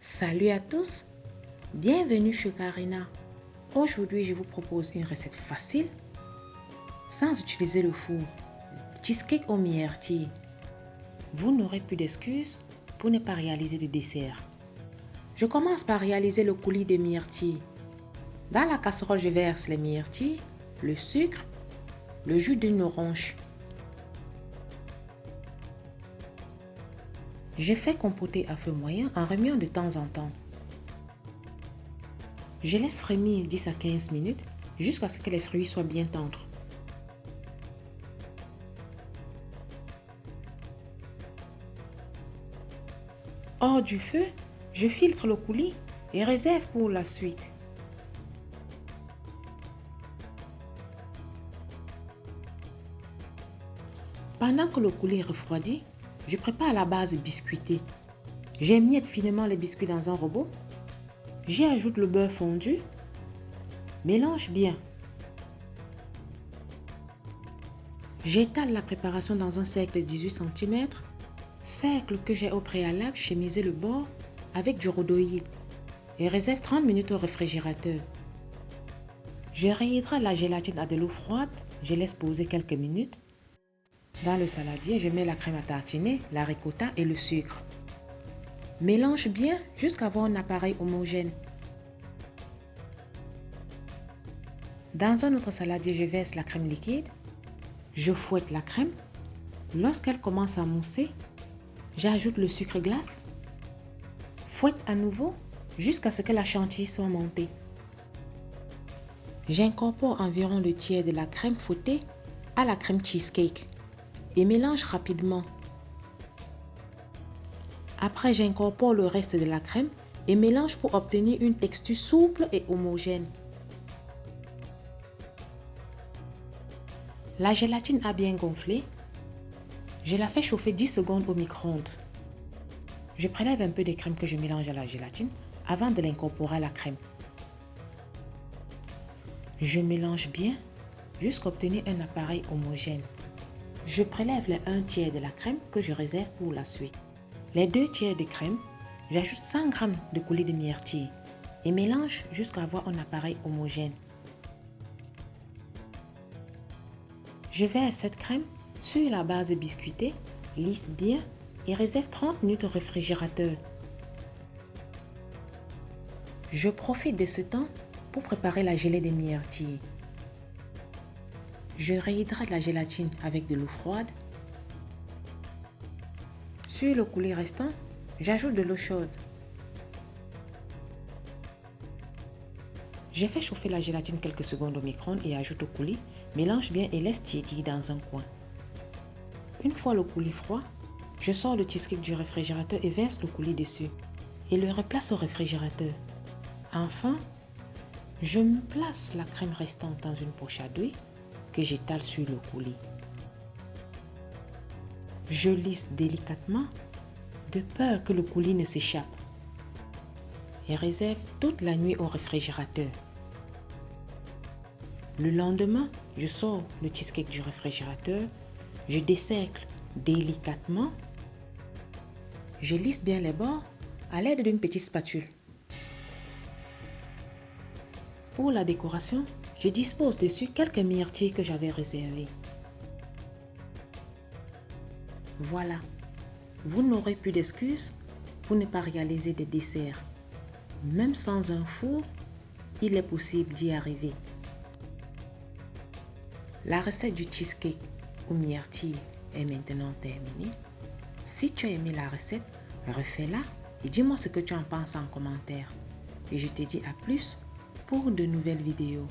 Salut à tous, bienvenue chez Karina. Aujourd'hui, je vous propose une recette facile sans utiliser le four. Cheesecake aux myrtilles. Vous n'aurez plus d'excuses pour ne pas réaliser de dessert. Je commence par réaliser le coulis de myrtilles. Dans la casserole, je verse les myrtilles, le sucre, le jus d'une orange. Je fais compoter à feu moyen en remuant de temps en temps. Je laisse frémir 10 à 15 minutes jusqu'à ce que les fruits soient bien tendres. Hors du feu, je filtre le coulis et réserve pour la suite. Pendant que le coulis refroidit, je prépare la base biscuitée. J'émiette finement les biscuits dans un robot. J'y ajoute le beurre fondu. Mélange bien. J'étale la préparation dans un cercle de 18 cm. Cercle que j'ai au préalable chemisé le bord avec du rhodoïde et réserve 30 minutes au réfrigérateur. Je réhydrate la gélatine à de l'eau froide. Je laisse poser quelques minutes. Dans le saladier, je mets la crème à tartiner, la ricotta et le sucre. Mélange bien jusqu'à avoir un appareil homogène. Dans un autre saladier, je verse la crème liquide. Je fouette la crème. Lorsqu'elle commence à mousser, j'ajoute le sucre glace. Fouette à nouveau jusqu'à ce que la chantilly soit montée. J'incorpore environ le tiers de la crème fouettée à la crème cheesecake et mélange rapidement. Après, j'incorpore le reste de la crème et mélange pour obtenir une texture souple et homogène. La gélatine a bien gonflé. Je la fais chauffer 10 secondes au micro-ondes. Je prélève un peu de crème que je mélange à la gélatine avant de l'incorporer à la crème. Je mélange bien jusqu'à obtenir un appareil homogène. Je prélève les 1 tiers de la crème que je réserve pour la suite. Les 2 tiers de crème, j'ajoute 100 g de coulis de myrtille et mélange jusqu'à avoir un appareil homogène. Je verse cette crème sur la base biscuitée, lisse bien et réserve 30 minutes au réfrigérateur. Je profite de ce temps pour préparer la gelée de myrtille. Je réhydrate la gélatine avec de l'eau froide. Sur le coulis restant, j'ajoute de l'eau chaude. Je fais chauffer la gélatine quelques secondes au micro-ondes et ajoute au coulis, mélange bien et laisse tiédir dans un coin. Une fois le coulis froid, je sors le cheesecake du réfrigérateur et verse le coulis dessus et le replace au réfrigérateur. Enfin, je me place la crème restante dans une poche à douille que j'étale sur le coulis. Je lisse délicatement de peur que le coulis ne s'échappe et réserve toute la nuit au réfrigérateur. Le lendemain, je sors le cheesecake du réfrigérateur, je décercle délicatement, je lisse bien les bords à l'aide d'une petite spatule. Pour la décoration, je dispose dessus quelques myrtilles que j'avais réservées. Voilà, vous n'aurez plus d'excuses pour ne pas réaliser des desserts. Même sans un four, il est possible d'y arriver. La recette du cheesecake aux myrtilles est maintenant terminée. Si tu as aimé la recette, refais-la et dis-moi ce que tu en penses en commentaire. Et je te dis à plus pour de nouvelles vidéos.